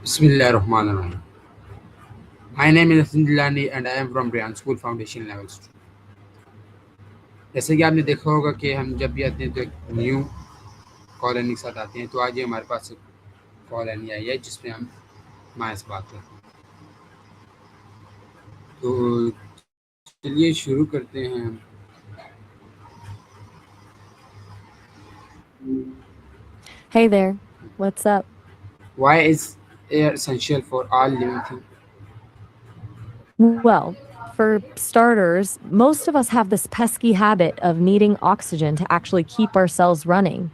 Bismillahirrahmanirrahim. My name is Dilani and I am from Brian School Foundation Level 2. जैसे कि आपने देखा होगा कि हम जब भी आते हैं तो एक न्यू कॉलोनी के साथ आते हैं, तो आज ये हमारे पास एक कॉलोनी आई है जिसमें हम माँ से बात करते हैं। तो चलिए शुरू करते हैं हम। Hey there, what's up? Why is air essential for all living things? Well, for starters, most of us have this pesky habit of needing oxygen to actually keep our cells running.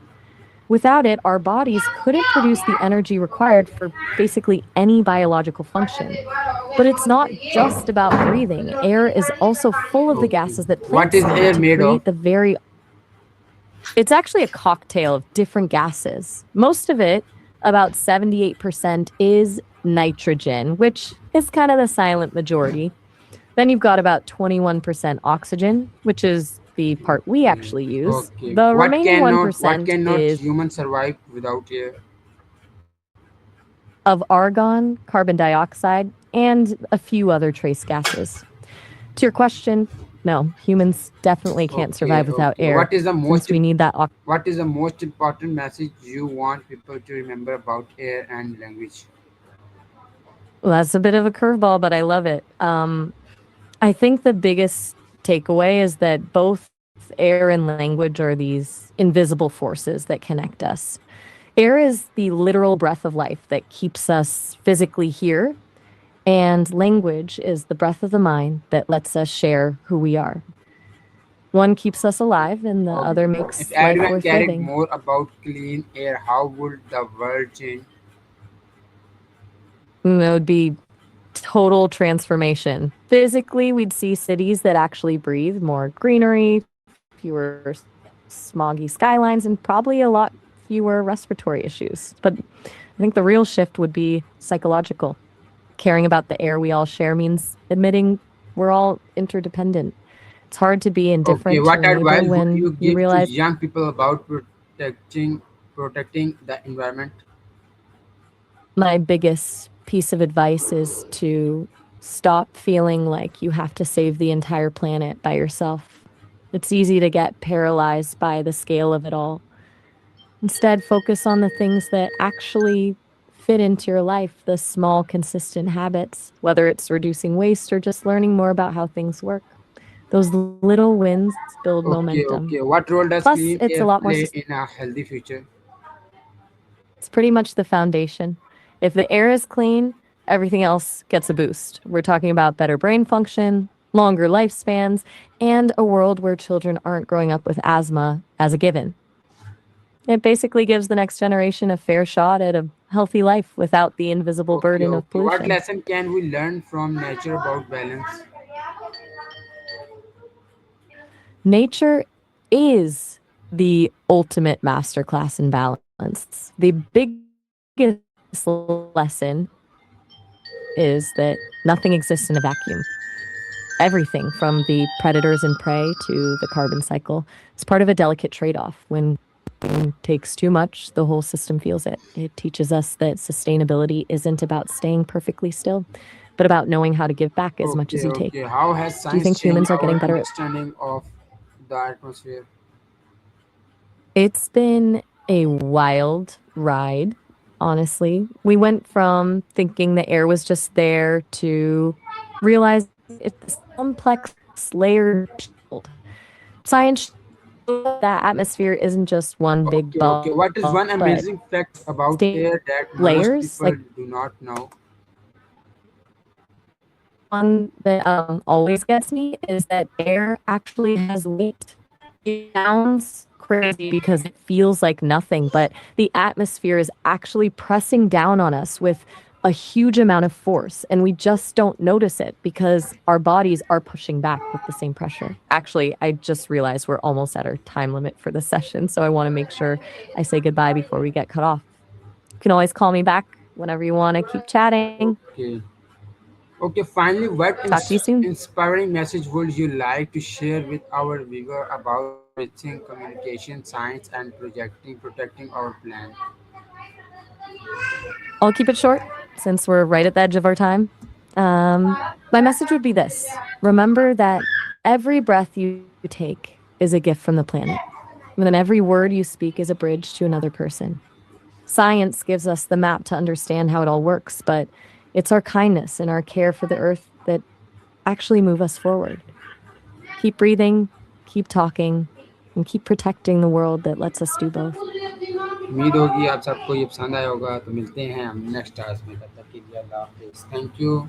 Without it, our bodies couldn't produce the energy required for basically any biological function. But it's not just about breathing. Air is also full of the Okay. gases that What plants is need air to made of? create the very It's actually a cocktail of different gases. Most of it, about 78%, is nitrogen, which is kind of the silent majority. Then you've got about 21% oxygen, which is the part we actually use. Okay. The What remaining cannot what 1% cannot is humans survive without air? of argon, carbon dioxide, and a few other trace gases. To your question, no, humans definitely can't survive without Okay. air since we need that oxygen. What is the most important message you want people to remember about air and language? Well, that's a bit of a curveball, but I love it. I think the biggest takeaway is that both air and language are these invisible forces that connect us. Air is the literal breath of life that keeps us physically here, and language is the breath of the mind that lets us share who we are. One keeps us alive, and the Okay. other If makes life everyone worth cared living. more about clean air, how would the world change? It would be total transformation. Physically, we'd see cities that actually breathe more greenery, fewer smoggy skylines, and probably a lot fewer respiratory issues. But I think the real shift would be psychological. Caring about the air we all share means admitting we're all interdependent. It's hard to be Okay. indifferent to What your neighbor advice would when you you give to realize young people about protecting the environment? my biggest piece of advice is to stop feeling like you have to save the entire planet by yourself. It's easy to get paralyzed by the scale of it all. Instead, focus on the things that actually fit into your life, the small, consistent habits, whether it's reducing waste or just learning more about how things work. Those little wins build Okay. momentum. Okay. What role does Plus, clean it's a air lot more play in a healthy future? It's pretty much the foundation. If the air is clean, everything else gets a boost. We're talking about better brain function, longer lifespans, and a world where children aren't growing up with asthma as a given. It basically gives the next generation a fair shot at a healthy life without the invisible Okay. burden of Okay. What pollution. lesson can we learn from nature about balance? Nature is the ultimate masterclass in balance. The biggest lesson is that nothing exists in a vacuum. Everything from the predators and prey to the carbon cycle is part of a delicate trade off. When one takes too much, the whole system feels it. It teaches us that sustainability isn't about staying perfectly still, but about knowing how to give back as much as Okay. you take. Okay. How has Do you science think changed humans are our getting better at understanding of the atmosphere? It's been a wild ride, honestly. We went from thinking the air was just there to realizing it's this complex, layered shield. Science shows that atmosphere isn't just one big Okay, okay. bubble, What is but one amazing fact stable about air that most layers. Like people do not know? one that always gets me is that air actually has weight. It sounds crazy because it feels like nothing, but the atmosphere is actually pressing down on us with a huge amount of force, and we just don't notice it because our bodies are pushing back with the same pressure. Actually, I just realized we're almost at our time limit for the session, so I want to make sure I say goodbye before we get cut off. You can always call me back whenever you want to keep chatting. Okay. Okay, finally, what Talk to you soon. inspiring message would you like to share with our viewer about everything communication, science, and protecting our planet? I'll keep it short. since we're right at the edge of our time, my message would be this. Remember that every breath you take is a gift from the planet. And then every word you speak is a bridge to another person. Science gives us the map to understand how it all works, but it's our kindness and our care for the earth that actually move us forward. Keep breathing, keep talking, and keep protecting the world that lets us do both. उम्मीद होगी आप सबको ये पसंद आया होगा। तो मिलते हैं हम नेक्स्ट टास्क में, तब तक के लिए अल्लाह हाफिज़। Thank you.